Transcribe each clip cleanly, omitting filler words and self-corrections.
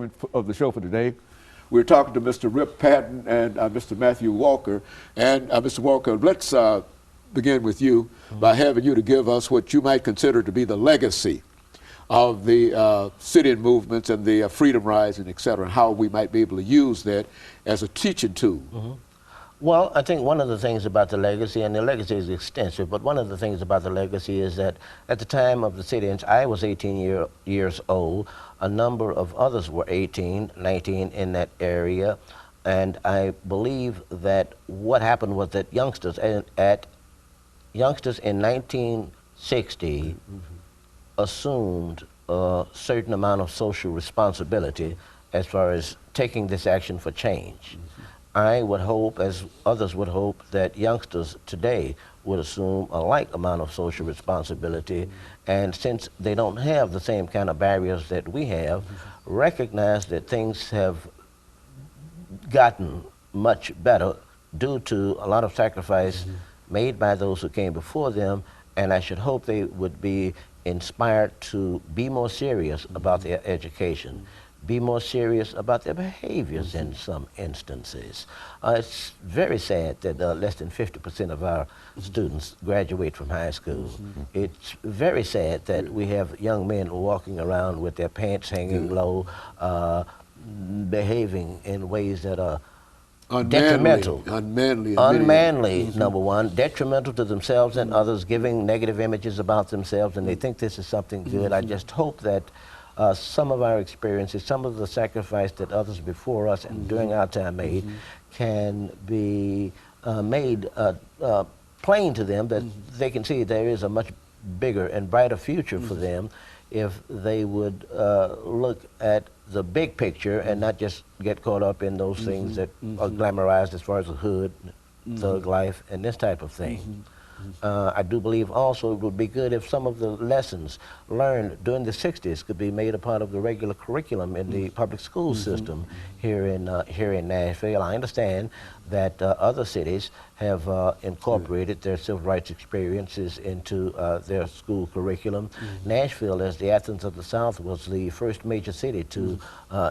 segment of the show for today. We're talking to Mr. RPatton and Mr. Matthew Walker. And Mr. Walker, let's begin with you by having you to give us what you might consider to be the legacy of the sit-in movements and the freedom rising, et cetera, and how we might be able to use that as a teaching tool. Well, I think one of the things about the legacy, and the legacy is extensive, but one of the things about the legacy is that at the time of the sit-ins, I was 18 years old. A number of others were 18, 19 in that area. And I believe that what happened was that youngsters in 1960 assumed a certain amount of social responsibility as far as taking this action for change. I would hope, as others would hope, that youngsters today would assume a like amount of social responsibility, and since they don't have the same kind of barriers that we have, recognize that things have gotten much better due to a lot of sacrifice made by those who came before them, and I should hope they would be inspired to be more serious about their education, be more serious about their behaviors in some instances. It's very sad that less than 50% of our students graduate from high school. It's very sad that we have young men walking around with their pants hanging low, behaving in ways that are detrimental. Unmanly, number one, detrimental to themselves and others, giving negative images about themselves, and they think this is something good. I just hope that some of our experiences, some of the sacrifice that others before us and during our time made, can be made plain to them, that they can see there is a much bigger and brighter future for them if they would look at the big picture and not just get caught up in those things that are glamorized as far as the hood, thug life, and this type of thing. I do believe also it would be good if some of the lessons learned during the 60s could be made a part of the regular curriculum in the public school system here in Nashville. I understand that other cities have incorporated their civil rights experiences into their school curriculum. Nashville, as the Athens of the South, was the first major city to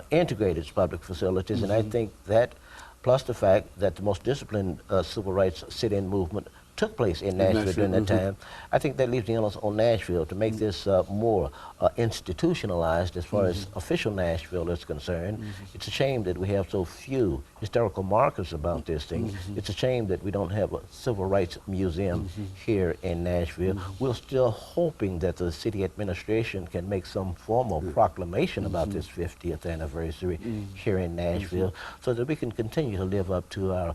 integrate its public facilities, and I think that, plus the fact that the most disciplined civil rights sit-in movement took place in Nashville during that time, I think that leaves the onus on Nashville to make this more institutionalized as far as official Nashville is concerned. It's a shame that we have so few historical markers about this thing. It's a shame that we don't have a civil rights museum here in Nashville. We're still hoping that the city administration can make some formal proclamation about this 50th anniversary here in Nashville, so that we can continue to live up to our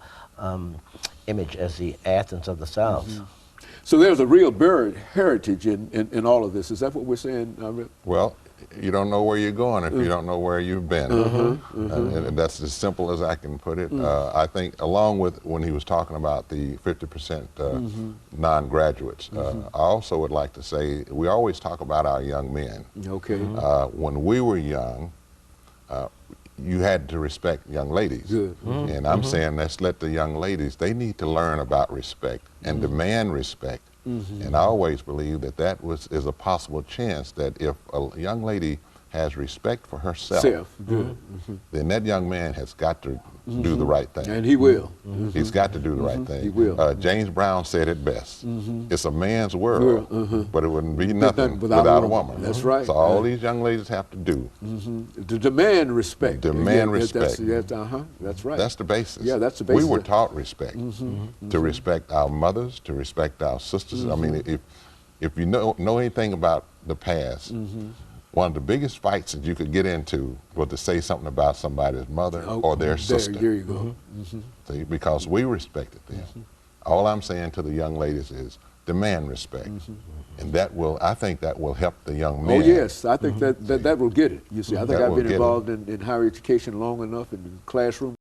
image as the Athens of the South. So there's a real buried heritage in all of this. Is that what we're saying, Rip? Well, you don't know where you're going if you don't know where you've been. And that's as simple as I can put it. I think along with when he was talking about the 50% non-graduates, I also would like to say we always talk about our young men. When we were young, you had to respect young ladies. And I'm saying let's let the young ladies, they need to learn about respect and demand respect. And I always believe that is a possible chance that if a young lady has respect for herself, then that young man has got to do the right thing. And he will. He's got to do the right thing. He will. James Brown said it best. It's a man's world, but it wouldn't be nothing without a woman. That's right. So all these young ladies have to do. To demand respect. Demand respect. That's right. That's the basis. Yeah, that's the basis. We were taught respect. To respect our mothers, to respect our sisters. I mean, if you know anything about the past, one of the biggest fights that you could get into was to say something about somebody's mother or their sister. There you go. See, because we respected them. All I'm saying to the young ladies is demand respect. And that will, I think that will help the young men. Oh yes, I think that will get it. You see, I think I've been involved in higher education long enough in the classroom